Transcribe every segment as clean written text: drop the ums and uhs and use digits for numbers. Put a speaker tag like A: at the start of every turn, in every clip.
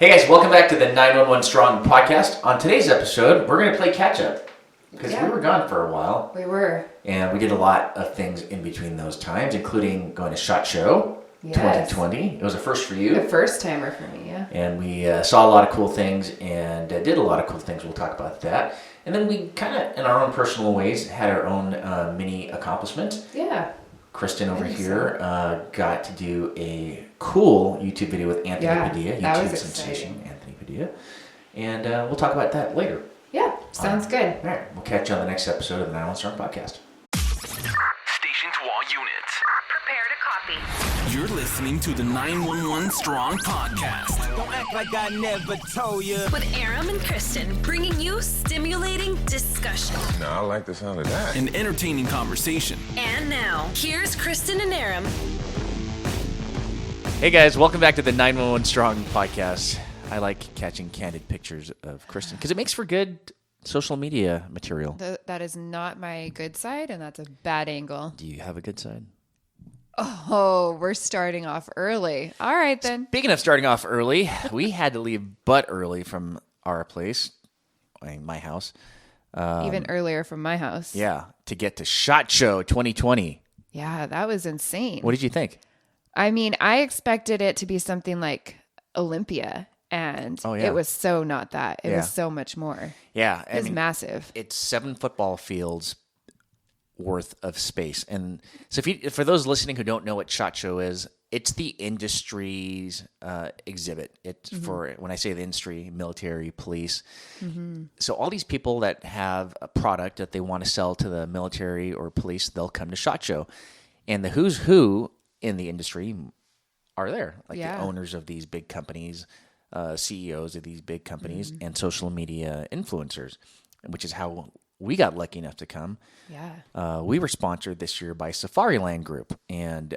A: Hey guys, welcome back to the 911 Strong podcast. On today's episode, we're going to play catch up because we were gone for a while.
B: We were.
A: And we did a lot of things in between those times, including going to SHOT Show 2020. It was a first for you.
B: The first timer for me, yeah.
A: And we saw a lot of cool things and did a lot of cool things. We'll talk about that. And then we kind of, in our own personal ways, had our own mini accomplishment.
B: Yeah.
A: Kristen over here got to do a cool YouTube video with Anthony Padilla, YouTube sensation Anthony Padilla. And we'll talk about that later.
B: Yeah, sounds good.
A: All right, we'll catch you on the next episode of the 911 Strong podcast.
C: Station to all units.
D: Prepare to copy.
C: You're listening to the 911 Strong podcast.
E: Don't act like I never told you.
D: With Aram and Kristen, bringing you stimulating discussion.
F: Now, I like the sound of that.
C: An entertaining conversation.
D: And now, here's Kristen and Aram.
A: Hey guys, welcome back to the 911 Strong podcast. I like catching candid pictures of Kristen because it makes for good social media material.
B: That is not my good side, and that's a bad angle.
A: Do you have a good side?
B: Oh, we're starting off early. All right, then.
A: Speaking of starting off early, we had to leave but early from our place, my house.
B: Even earlier from my house.
A: Yeah, to get to SHOT Show 2020.
B: Yeah, that was insane.
A: What did you think?
B: I mean, I expected it to be something like Olympia, and it was so not that. It was so much more.
A: Yeah.
B: It was massive.
A: It's 7 football fields worth of space. And so for those listening who don't know what SHOT Show is, it's the industry's exhibit. It's for, when I say the industry, military, police. Mm-hmm. So all these people that have a product that they want to sell to the military or police, they'll come to SHOT Show. And the who's who in the industry are there, like the owners of these big companies, CEOs of these big companies, and social media influencers, which is how we got lucky enough to come.
B: Yeah.
A: We were sponsored this year by Safariland Group. And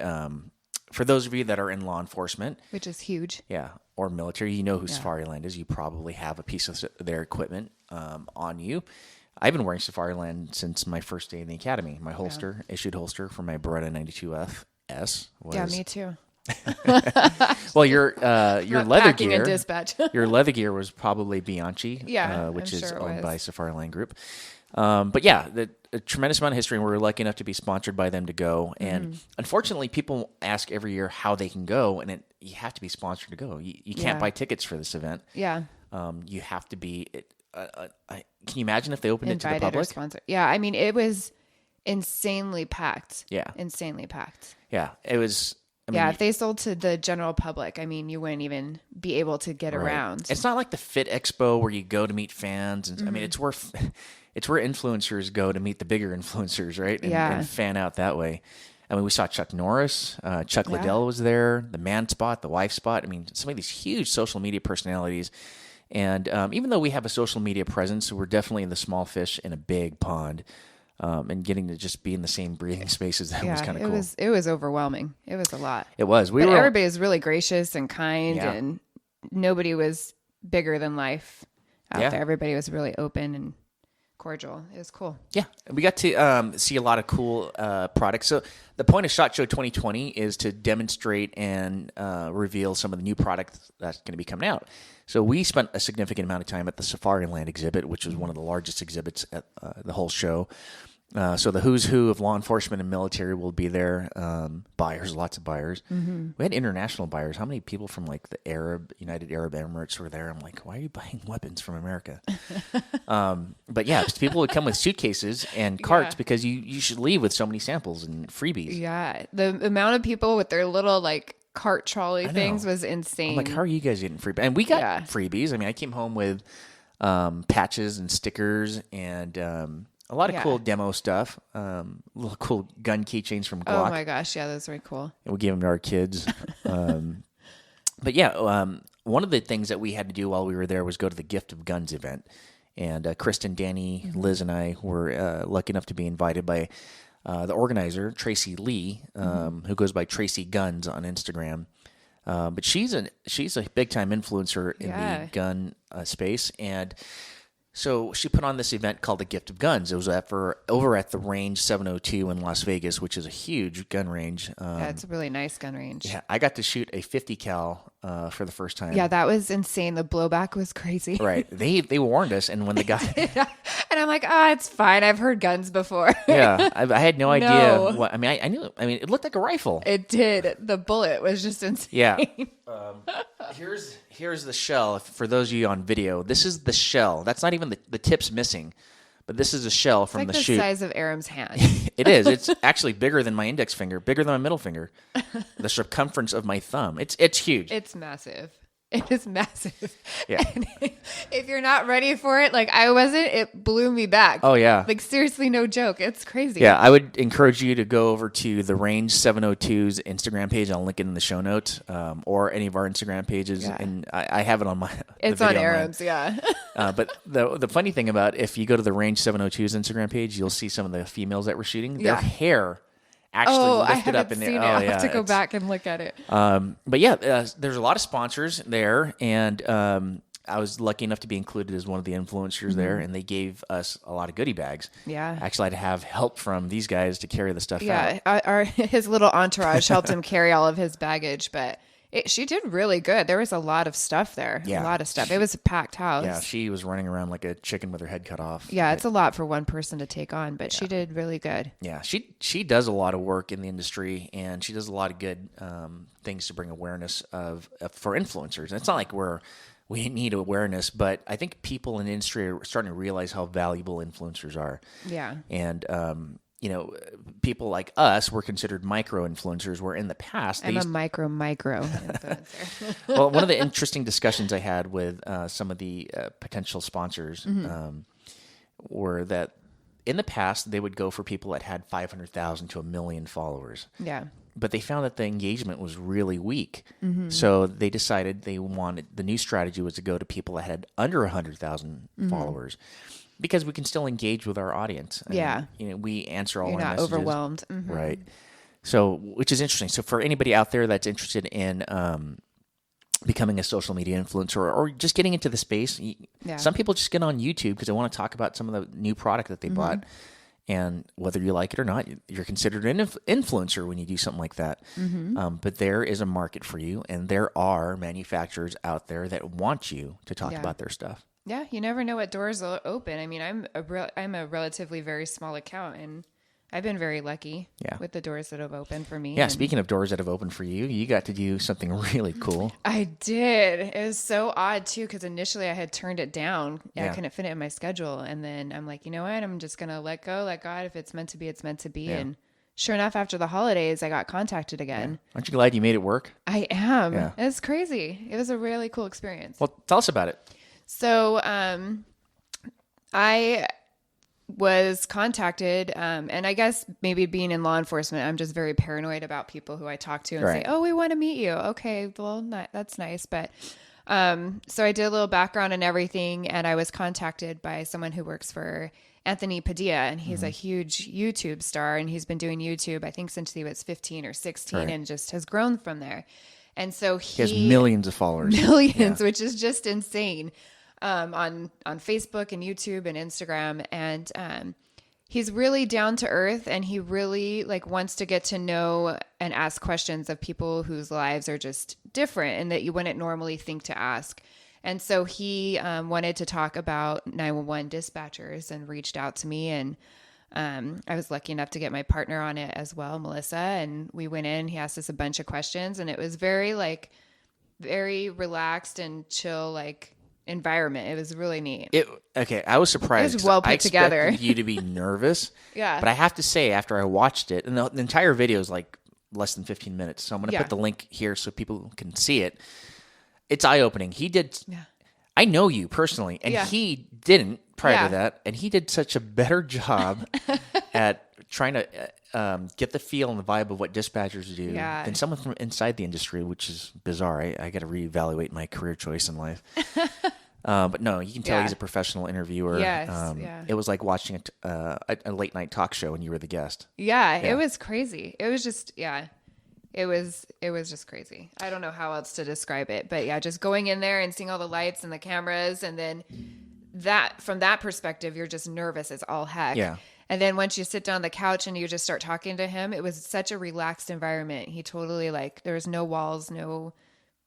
A: for those of you that are in law enforcement,
B: which is huge.
A: Yeah. Or military, you know who Safariland is. You probably have a piece of their equipment on you. I've been wearing Safariland since my first day in the academy. My holster, issued holster for my Beretta 92FS was...
B: Yeah, me too.
A: Well, your leather gear,
B: a dispatch.
A: your leather gear was probably Bianchi, which is owned by Safariland Group. But yeah, a tremendous amount of history, and we're lucky enough to be sponsored by them to go. And unfortunately, people ask every year how they can go, and you have to be sponsored to go. You can't buy tickets for this event.
B: Yeah.
A: You have to be. Can you imagine if they opened it to the public?
B: Or sponsored. Yeah, I mean, it was insanely packed.
A: Yeah.
B: Insanely packed.
A: Yeah, it was.
B: If they sold to the general public, I mean, you wouldn't even be able to get around.
A: It's not like the Fit Expo where you go to meet fans. And I mean, it's where influencers go to meet the bigger influencers, right? And fan out that way. I mean, we saw Chuck Norris, Chuck Liddell was there, the Man Spot, the Wife Spot. I mean, some of these huge social media personalities. And even though we have a social media presence, we're definitely in the small fish in a big pond. And getting to just be in the same breathing spaces, that was kind of cool.
B: It was overwhelming. It was a lot.
A: It was.
B: Everybody was really gracious and kind, and nobody was bigger than life out there. Everybody was really open and cordial. It was cool. Yeah,
A: we got to see a lot of cool products. So the point of SHOT Show 2020 is to demonstrate and reveal some of the new products that's going to be coming out. So we spent a significant amount of time at the Safariland exhibit, which was one of the largest exhibits at the whole show. So the who's who of law enforcement and military will be there. Buyers, lots of buyers. Mm-hmm. We had international buyers. How many people from like the United Arab Emirates were there? I'm like, why are you buying weapons from America? But yeah, people would come with suitcases and carts because you should leave with so many samples and freebies.
B: Yeah, the amount of people with their little like cart trolley things was insane.
A: I'm like, how are you guys getting freebies? And we got freebies. I mean, I came home with patches and stickers and a lot of cool demo stuff. Little cool gun keychains from Glock.
B: Oh my gosh, yeah, those were cool.
A: And we gave them to our kids. But yeah, one of the things that we had to do while we were there was go to the Gift of Guns event. And Kristen, Danny, Liz, and I were lucky enough to be invited by the organizer, Tracy Lee, who goes by Tracy Guns on Instagram. But she's a big time influencer in the gun space, and so she put on this event called the Gift of Guns. It was over at the Range 702 in Las Vegas, which is a huge gun range.
B: It's a really nice gun range.
A: Yeah, I got to shoot a 50 cal for the first time.
B: Yeah, that was insane. The blowback was crazy.
A: Right. They warned us, and when the guy,
B: And I'm like, it's fine. I've heard guns before.
A: yeah, I had no idea.
B: No.
A: What, I mean, I knew. I mean, it looked like a rifle.
B: It did. The bullet was just insane.
A: Yeah. Here's the shell. For those of you on video, this is the shell. That's not even the tip's missing, but this is a shell from
B: It's like the
A: shoot.
B: size of Aram's hand.
A: It is. It's actually bigger than my index finger, bigger than my middle finger, the circumference of my thumb. It's huge.
B: It's massive. It is massive.
A: Yeah.
B: And if you're not ready for it, like I wasn't, it blew me back.
A: Oh, yeah.
B: Like seriously, no joke. It's crazy.
A: Yeah, I would encourage you to go over to the Range 702's Instagram page. I'll link it in the show notes, or any of our Instagram pages.
B: Yeah.
A: And I have it on my.
B: It's on Aram's, yeah.
A: But the funny thing about, if you go to the Range 702's Instagram page, you'll see some of the females that were shooting. Their
B: Yeah.
A: hair actually
B: I
A: lifted up
B: haven't
A: in
B: seen
A: there.
B: it.
A: Oh,
B: I'll
A: yeah,
B: have to go
A: it's-
B: back and look at it.
A: But yeah, there's a lot of sponsors there, and I was lucky enough to be included as one of the influencers there, and they gave us a lot of goodie bags.
B: Yeah.
A: Actually, I'd have help from these guys to carry the stuff out.
B: Yeah, his little entourage helped him carry all of his baggage, but she did really good. There was a lot of stuff there.
A: Yeah.
B: A lot of stuff. It was a packed house.
A: Yeah, she was running around like a chicken with her head cut off.
B: Yeah, it's a lot for one person to take on, but she did really good.
A: Yeah, she does a lot of work in the industry, and she does a lot of good things to bring awareness for influencers. And it's not like we need awareness, but I think people in the industry are starting to realize how valuable influencers are.
B: Yeah.
A: And people like us were considered micro influencers, where in the past
B: I'm a micro influencer.
A: well, one of the interesting discussions I had with some of the potential sponsors were that in the past they would go for people that had 500,000 to 1 million followers.
B: Yeah.
A: But they found that the engagement was really weak. So they decided the new strategy was to go to people that had under 100,000 followers, because we can still engage with our audience.
B: Yeah.
A: We answer all
B: You're
A: our
B: not
A: messages.
B: overwhelmed. Mhm.
A: Right. So, which is interesting. So for anybody out there that's interested in becoming a social media influencer, or just getting into the space, some people just get on YouTube because they want to talk about some of the new product that they bought. And whether you like it or not, you're considered an influencer when you do something like that. But there is a market for you, and there are manufacturers out there that want you to talk about their stuff.
B: Yeah, you never know what doors will open. I mean, I'm a relatively very small account, and I've been very lucky with the doors that have opened for me.
A: Yeah, speaking of doors that have opened for you, you got to do something really cool.
B: I did. It was so odd too, because initially I had turned it down. I couldn't fit it in my schedule, and then I'm like, you know what? I'm just gonna let God. If it's meant to be, it's meant to be.
A: Yeah.
B: And sure enough, after the holidays, I got contacted again.
A: Aren't you glad you made it work?
B: I am.
A: Yeah.
B: It's crazy. It was a really cool experience.
A: Well, tell us about it.
B: So I was contacted, and I guess maybe being in law enforcement, I'm just very paranoid about people who I talk to and say, oh, we want to meet you. Okay, well, that's nice. But so I did a little background and everything, and I was contacted by someone who works for Anthony Padilla, and he's a huge YouTube star, and he's been doing YouTube, I think, since he was 15 or 16, and just has grown from there. And so he
A: has millions of followers.
B: Which is just insane. On Facebook and YouTube and Instagram, and he's really down to earth, and he really wants to get to know and ask questions of people whose lives are just different and that you wouldn't normally think to ask. And so he wanted to talk about 911 dispatchers and reached out to me, and I was lucky enough to get my partner on it as well, Melissa, and we went in. He asked us a bunch of questions, and it was very relaxed and chill, environment. It was really neat.
A: I was surprised.
B: It was well put
A: I expected
B: together.
A: you to be nervous.
B: Yeah.
A: But I have to say, after I watched it, and the entire video is less than 15 minutes, so I'm going to put the link here so people can see it. It's eye-opening. He did. Yeah. I know you personally, and he didn't prior to that, and he did such a better job at trying to get the feel and the vibe of what dispatchers do than someone from inside the industry, which is bizarre. I got to reevaluate my career choice in life. But no, you can tell he's a professional interviewer.
B: Yes,
A: It was like watching a late night talk show and you were the guest.
B: Yeah, it was crazy. It was just, it was just crazy. I don't know how else to describe it, but just going in there and seeing all the lights and the cameras, and then from that perspective, you're just nervous as all heck.
A: Yeah.
B: And then once you sit down on the couch and you just start talking to him, it was such a relaxed environment. He totally there was no walls, no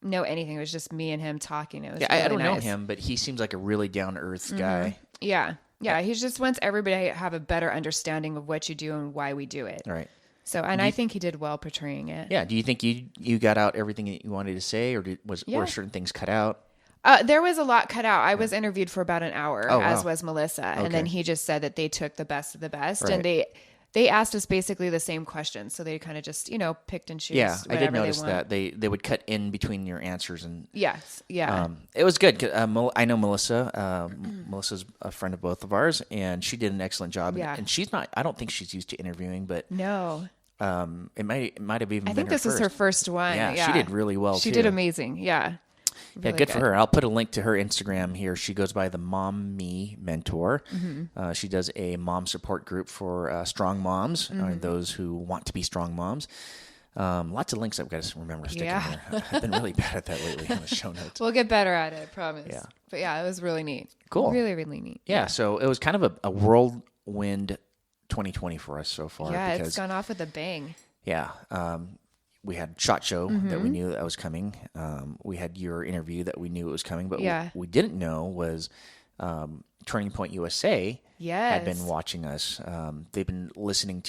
B: know anything. It was just me and him talking. It was
A: Yeah, I
B: really
A: don't know
B: nice.
A: him, but he seems like a really down to earth guy.
B: Yeah. Yeah. He just wants everybody to have a better understanding of what you do and why we do it.
A: All right.
B: So, and I think he did well portraying it.
A: Yeah. Do you think you got out everything that you wanted to say, or were certain things cut out?
B: There was a lot cut out. I was interviewed for about an hour, as was Melissa. And then he just said that they took the best of the best.
A: Right.
B: And they asked us basically the same questions. So they kind of just, picked and choose.
A: Yeah, I did
B: whatever
A: notice
B: they want.
A: that they would cut in between your answers, and
B: Yes. Yeah.
A: it was good. I know Melissa. Melissa's a friend of both of ours, and she did an excellent job.
B: Yeah.
A: And she's not. I don't think she's used to interviewing, but
B: No.
A: it might have even.
B: I
A: been
B: think this is her first one.
A: Yeah, she did really well.
B: She
A: too.
B: did amazing. Yeah.
A: Yeah,
B: Really
A: good for her. I'll put a link to her Instagram here. She goes by the Mom Me Mentor. She does a mom support group for strong moms, those who want to be strong moms. Lots of links I've got to remember to stick in there. I've been really bad at that lately on the show notes.
B: We'll get better at it, I promise.
A: Yeah.
B: But yeah, it was really neat.
A: Cool.
B: Really, really neat.
A: Yeah, so it was kind of a whirlwind 2020 for us so far.
B: Yeah,
A: because,
B: it's gone off with a bang.
A: Yeah. We had SHOT Show that we knew that was coming. We had your interview that we knew it was coming, but what we didn't know was Turning Point USA had been watching us. They've been listening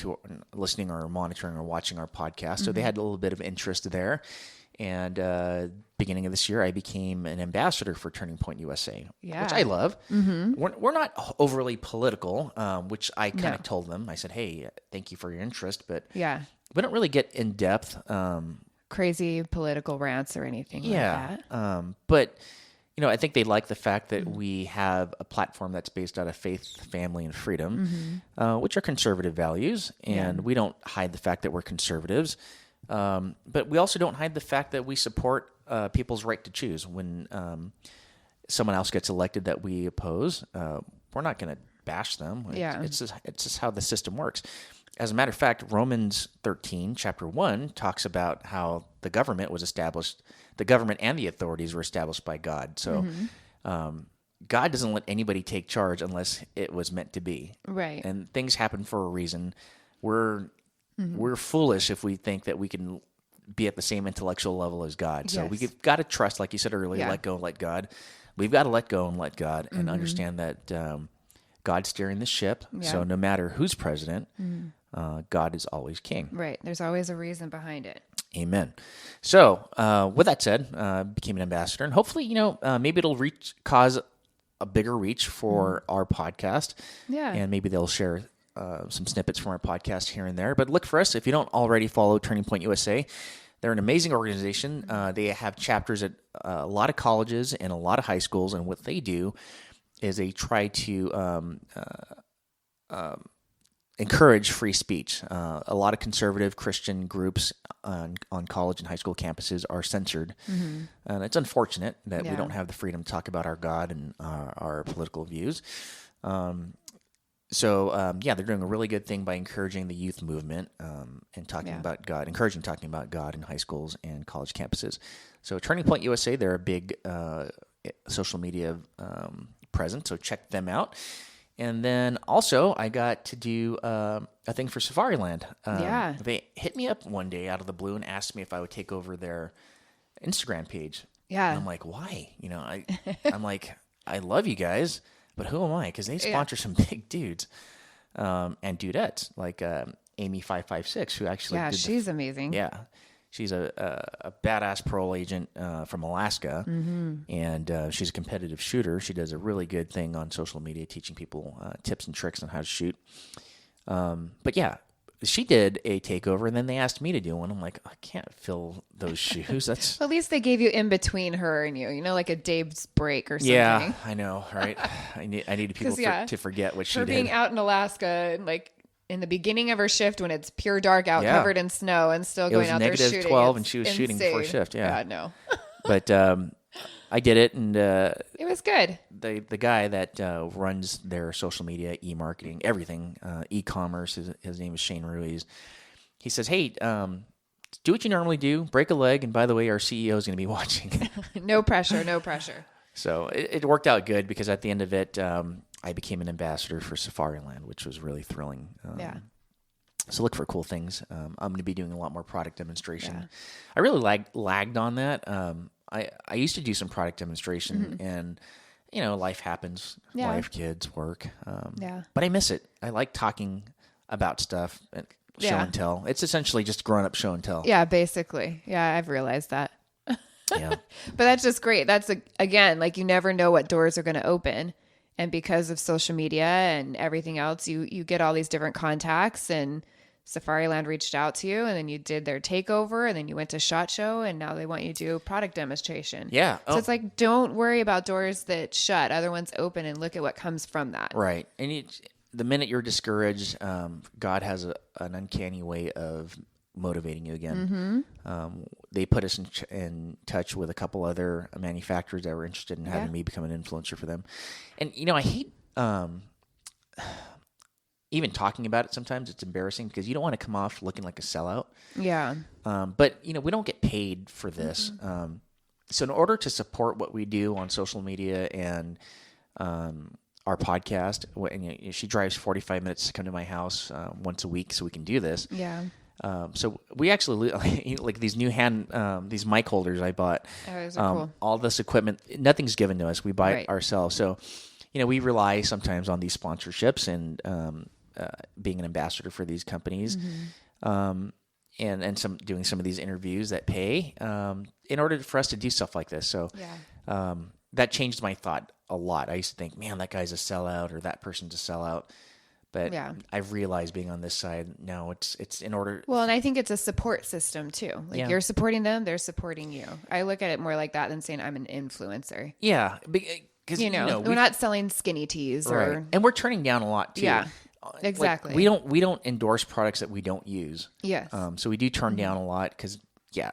A: or monitoring or watching our podcast, so they had a little bit of interest there. And beginning of this year, I became an ambassador for Turning Point USA, which I love. We're not overly political, which I kind of told them. I said, hey, thank you for your interest, but we don't really get in depth.
B: Crazy political rants or anything like that.
A: But, I think they like the fact that we have a platform that's based out of faith, family, and freedom, which are conservative values. And we don't hide the fact that we're conservatives. But we also don't hide the fact that we support people's right to choose. When someone else gets elected that we oppose, we're not going to bash them. It's just how the system works. As a matter of fact, Romans 13, chapter 1, talks about how the government was established. The government and the authorities were established by God. So God doesn't let anybody take charge unless it was meant to be.
B: Right.
A: And things happen for a reason. We're foolish if we think that we can be at the same intellectual level as God. So we've got to trust, like you said earlier, let go and let God. We've got to let go and let God and understand that God's steering the ship. So no matter who's president, God is always king.
B: Right. There's always a reason behind it.
A: Amen. So with that said, became an ambassador, and hopefully, maybe it'll cause a bigger reach for our podcast. Yeah. And maybe they'll share some snippets from our podcast here and there. But look for us. If you don't already follow Turning Point USA, they're an amazing organization. They have chapters at a lot of colleges and a lot of high schools. And what they do is they try to encourage free speech. A lot of conservative Christian groups on college and high school campuses are censored. And it's unfortunate that we don't have the freedom to talk about our God and our political views. So they're doing a really good thing by encouraging the youth movement and talking about God, talking about God in high schools and college campuses. So Turning Point USA, they're a big social media presence, so check them out. And then also I got to do a thing for Safariland. They hit me up one day out of the blue and asked me if I would take over their Instagram page. Yeah. And I'm like, why? I'm like, I love you guys, but who am I? Because they sponsor some big dudes and dudettes like Amy556, who actually
B: she's amazing.
A: Yeah. She's a badass parole agent from Alaska, and she's a competitive shooter. She does a really good thing on social media, teaching people tips and tricks on how to shoot. But yeah, she did a takeover, and then they asked me to do one. I'm like, I can't fill those shoes. That's
B: well, at least they gave you in between her and you, like a day's break or something.
A: Yeah, I know, right? I needed people to forget what she did.
B: Her being out in Alaska and like in the beginning of her shift when it's pure dark out, covered in snow, and still going out there shooting. It was
A: -12, and she was shooting before shift. Yeah,
B: God, no.
A: But I did it, and
B: it was good.
A: The guy that runs their social media, e-marketing, everything, e-commerce, his name is Shane Ruiz. He says, hey, do what you normally do, break a leg, and by the way, our CEO is going to be watching.
B: No pressure, no pressure.
A: So it worked out good because at the end of it, I became an ambassador for Safariland, which was really thrilling. So look for cool things. I'm going to be doing a lot more product demonstration. I really lagged on that. I used to do some product demonstration, and life happens,
B: Yeah.
A: life, kids, work.
B: Yeah.
A: But I miss it. I like talking about stuff and show
B: Yeah.
A: and tell. It's essentially just grown up show and tell.
B: Yeah, basically. Yeah, I've realized that.
A: Yeah.
B: But that's just great. That's again, like you never know what doors are going to open. And because of social media and everything else, you get all these different contacts, and Safariland reached out to you, and then you did their takeover, and then you went to SHOT Show, and now they want you to do a product demonstration.
A: Yeah.
B: So it's like, don't worry about doors that shut, other ones open, and look at what comes from that.
A: Right. And the minute you're discouraged, God has an uncanny way of motivating you again. They put us in touch with a couple other manufacturers that were interested in having me become an influencer for them. And, I hate even talking about it sometimes. It's embarrassing because you don't want to come off looking like a sellout.
B: Yeah.
A: But, we don't get paid for this. So in order to support what we do on social media and our podcast, and she drives 45 minutes to come to my house once a week so we can do this.
B: Yeah.
A: So we actually like these new these mic holders I bought.
B: Oh, those are cool.
A: All this equipment, nothing's given to us. We buy
B: Right.
A: it ourselves. So, we rely sometimes on these sponsorships and being an ambassador for these companies, and doing some of these interviews that pay in order for us to do stuff like this. So that changed my thought a lot. I used to think, man, that guy's a sellout or that person's a sellout. But I've realized being on this side, no, it's in order.
B: Well, and I think it's a support system too. Like you're supporting them, they're supporting you. I look at it more like that than saying I'm an influencer.
A: Yeah, because
B: we're not selling skinny teas or
A: and we're turning down a lot too.
B: Yeah, exactly.
A: Like, we don't endorse products that we don't use.
B: Yes.
A: So we do turn down a lot because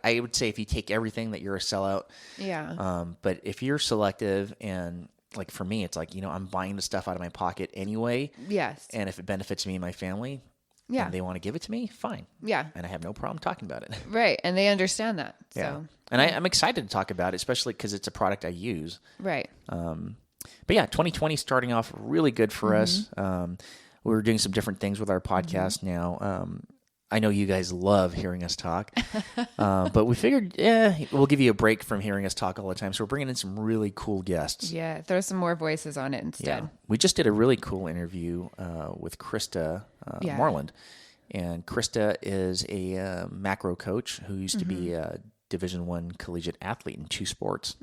A: I would say if you take everything that you're a sellout.
B: Yeah.
A: But if you're selective and like for me, it's like, I'm buying the stuff out of my pocket anyway.
B: Yes.
A: And if it benefits me and my family, and they want to give it to me, fine.
B: Yeah.
A: And I have no problem talking about it.
B: Right. And they understand that.
A: Yeah.
B: So.
A: And I'm excited to talk about it, especially because it's a product I use.
B: Right.
A: But 2020 starting off really good for us. We were doing some different things with our podcast now. I know you guys love hearing us talk, but we figured, we'll give you a break from hearing us talk all the time. So we're bringing in some really cool guests.
B: Yeah, throw some more voices on it instead.
A: Yeah, we just did a really cool interview with Krista Moreland, and Krista is a macro coach who used to be a Division I collegiate athlete in 2 sports.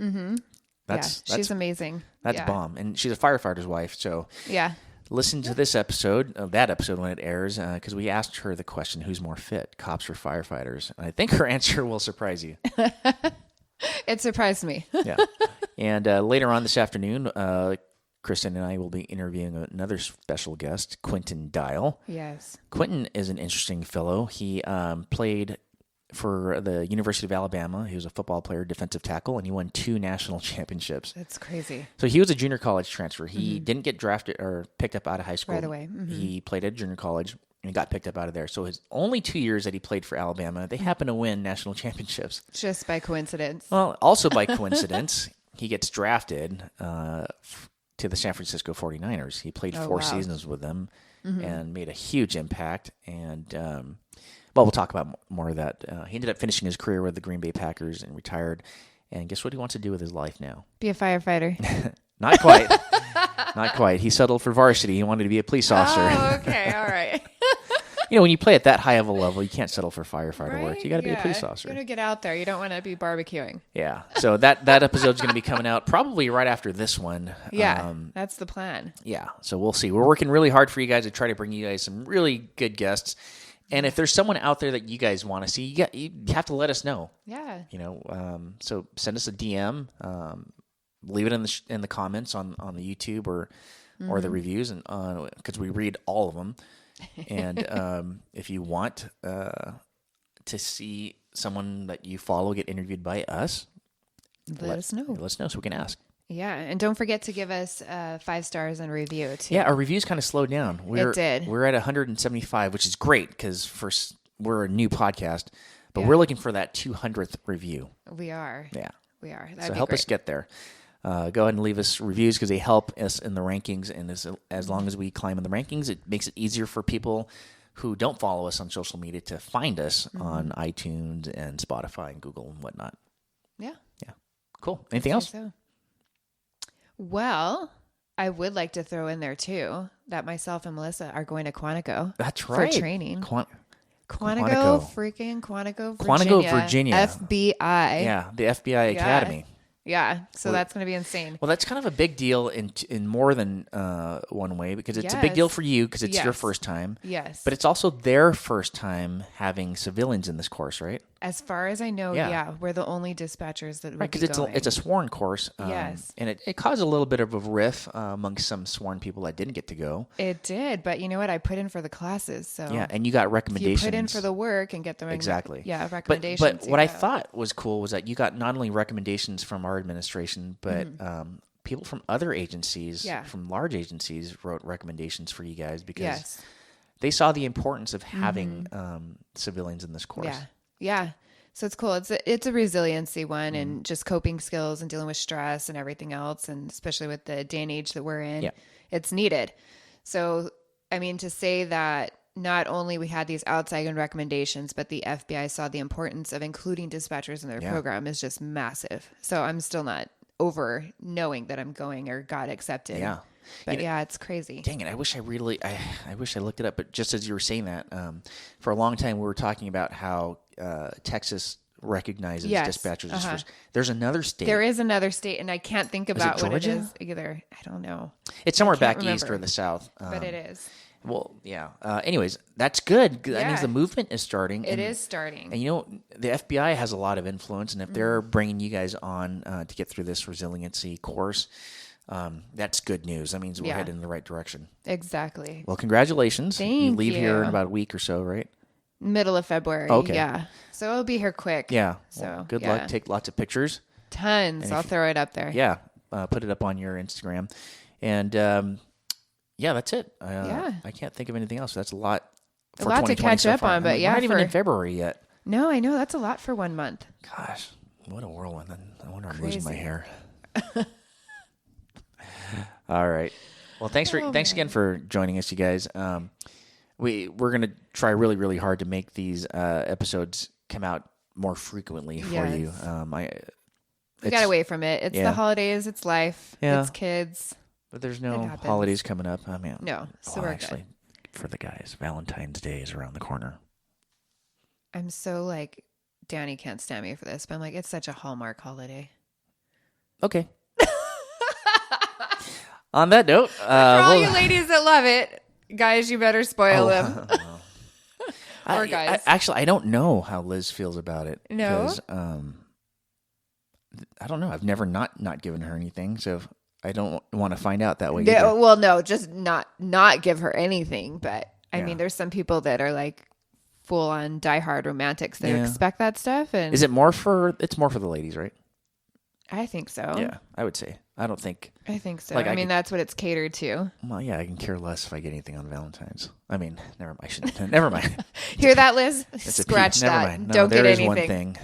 B: She's amazing.
A: That's bomb, and she's a firefighter's wife. So listen to this episode, that episode when it airs, because we asked her the question, who's more fit, cops or firefighters? And I think her answer will surprise you.
B: It surprised me.
A: Yeah. And later on this afternoon, Kristen and I will be interviewing another special guest, Quentin Dial.
B: Yes.
A: Quentin is an interesting fellow. He played for the University of Alabama. He was a football player, defensive tackle, and he won 2 national championships.
B: That's crazy.
A: So he was a junior college transfer. He didn't get drafted or picked up out of high school
B: Right away.
A: He played at junior college and got picked up out of there. So his only 2 years that he played for Alabama, they happened to win national championships.
B: Just by coincidence.
A: Well, also by coincidence, he gets drafted to the San Francisco 49ers. He played 4 seasons with them and made a huge impact. And we'll talk about more of that. He ended up finishing his career with the Green Bay Packers and retired. And guess what he wants to do with his life now?
B: Be a firefighter.
A: Not quite. Not quite. He settled for varsity. He wanted to be a police officer.
B: Oh, okay. All right.
A: When you play at that high of a level, you can't settle for firefighter work. You got to be a police officer.
B: You got to get out there. You don't want to be barbecuing.
A: Yeah. So that episode's going to be coming out probably right after this one.
B: Yeah. That's the plan.
A: Yeah. So we'll see. We're working really hard for you guys to try to bring you guys some really good guests. And if there's someone out there that you guys want to see, you have to let us know.
B: Yeah.
A: So send us a DM, leave it in the comments on the YouTube or the reviews, and because we read all of them. And if you want to see someone that you follow get interviewed by us,
B: let us know.
A: Let us know so we can ask.
B: Yeah, and don't forget to give us 5 stars and review too.
A: Yeah, our reviews kind of slowed down.
B: It did.
A: We're at 175, which is great because we're a new podcast, but we're looking for that 200th review.
B: We are.
A: Yeah,
B: we are.
A: So help us get there. Go ahead and leave us reviews because they help us in the rankings, and as long as we climb in the rankings, it makes it easier for people who don't follow us on social media to find us on iTunes and Spotify and Google and whatnot.
B: Yeah.
A: Yeah. Cool. Anything else?
B: So. Well, I would like to throw in there too that myself and Melissa are going to Quantico.
A: That's right.
B: For training.
A: Quantico.
B: Virginia.
A: Quantico, Virginia.
B: FBI.
A: Yeah, the FBI Academy.
B: Yeah, so that's going to be insane.
A: Well, that's kind of a big deal in more than one way, because it's a big deal for you because it's your first time.
B: Yes.
A: But it's also their first time having civilians in this course, right?
B: As far as I know, we're the only dispatchers that would be
A: Because it's a sworn course.
B: Yes.
A: And it caused a little bit of a riff amongst some sworn people that didn't get to go.
B: It did, but you know what? I put in for the classes, so
A: yeah, and you got recommendations.
B: If you put in for the work and get the recommendations.
A: But what I thought was cool was that you got not only recommendations from our administration, but people from other agencies, from large agencies, wrote recommendations for you guys because they saw the importance of having civilians in this course.
B: Yeah. So it's cool. It's a resiliency one and just coping skills and dealing with stress and everything else. And especially with the day and age that we're in, it's needed. So, I mean, to say that not only we had these outside recommendations, but the FBI saw the importance of including dispatchers in their program is just massive. So I'm still not over knowing that I'm going or got accepted.
A: Yeah.
B: But it's crazy.
A: Dang it. I wish I looked it up. But just as you were saying that, for a long time, we were talking about how Texas recognizes dispatchers as first. There's another state.
B: There is another state, and I can't think about what it
A: Georgia?
B: is either. I don't know.
A: It's somewhere back east or the south.
B: But it is.
A: Well, yeah. Anyways, that's good. That means the movement is starting.
B: It is starting.
A: And, you know, the FBI has a lot of influence. And if they're bringing you guys on to get through this resiliency course, that's good news. That means we're heading in the right direction.
B: Exactly.
A: Well, congratulations.
B: Thank
A: you leave here
B: you.
A: in about a week or so, right?
B: Middle of February.
A: Okay.
B: Yeah. So it'll be here quick.
A: Yeah.
B: So
A: well, good luck. Take lots of pictures.
B: Tons. I'll throw it up there.
A: Yeah. Put it up on your Instagram. And that's it. I can't think of anything else. That's a lot.
B: A lot to catch up on, but
A: we're not even in February yet.
B: No, I know that's a lot for 1 month.
A: Gosh, what a whirlwind! I wonder I'm losing my hair. All right. Well, thanks again for joining us, you guys. We're gonna try really, really hard to make these episodes come out more frequently for you.
B: We got away from it. It's the holidays. It's life. It's kids.
A: But there's no holidays coming up. I mean,
B: no. So we're
A: actually, good. For the guys, Valentine's Day is around the corner.
B: I'm so like, Danny can't stand me for this, but I'm like, it's such a Hallmark holiday. Okay.
A: On that note,
B: for all you ladies that love it, guys, you better spoil them. Or guys.
A: I don't know how Liz feels about it.
B: No.
A: Because, I don't know. I've never not given her anything, so I don't want to find out that way.
B: Yeah, well, no, just not give her anything. But I mean, there's some people that are like full on diehard romantics that expect that stuff. And
A: it's more for the ladies, right?
B: I think so.
A: Yeah, I would say. I
B: think so.
A: Like,
B: I mean, that's what it's catered to.
A: Well, yeah, I can care less if I get anything on Valentine's. I mean, never mind. Never mind.
B: Hear that, Liz? Scratch that.
A: Never mind. No,
B: don't get anything.
A: One thing.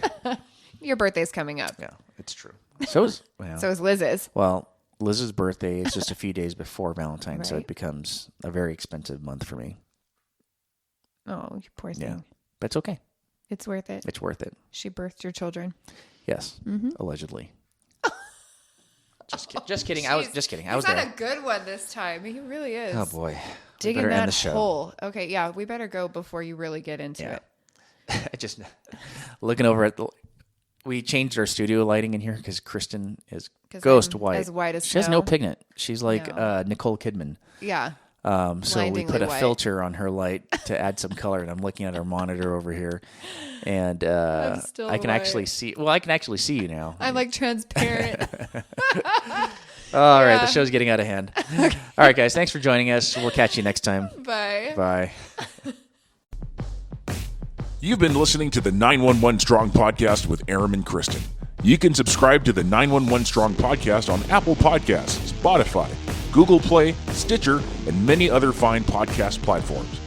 B: Your birthday's coming up.
A: Yeah, it's true. So is
B: Liz's.
A: Well, Liz's birthday is just a few days before Valentine's, so it becomes a very expensive month for me.
B: Oh, you poor thing.
A: Yeah, but it's okay.
B: It's worth it.
A: It's worth it.
B: She birthed your children.
A: Yes, allegedly. Just kidding. I was just kidding. I was
B: there.
A: He's
B: had a good one this time. He really is.
A: Oh boy,
B: digging that hole. Okay, yeah, we better go before you really get into it.
A: I just looking over at we changed our studio lighting in here because Kristen is ghost white.
B: As white as
A: she has no pigment. She's like Nicole Kidman.
B: Yeah.
A: So we put a filter on her light to add some color, and I'm looking at our monitor over here, and I can actually see. Well, I can actually see you now.
B: I'm like transparent.
A: All right, the show's getting out of hand. Okay. All right, guys, thanks for joining us. We'll catch you next time.
B: Bye.
A: Bye.
F: You've been listening to the 911 Strong Podcast with Aram and Kristen. You can subscribe to the 911 Strong Podcast on Apple Podcasts, Spotify, Google Play, Stitcher, and many other fine podcast platforms.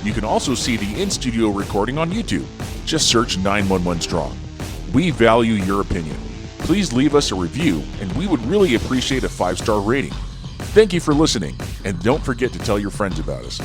F: You can also see the in-studio recording on YouTube. Just search 911 Strong. We value your opinion. Please leave us a review, and we would really appreciate a 5-star rating. Thank you for listening, and don't forget to tell your friends about us.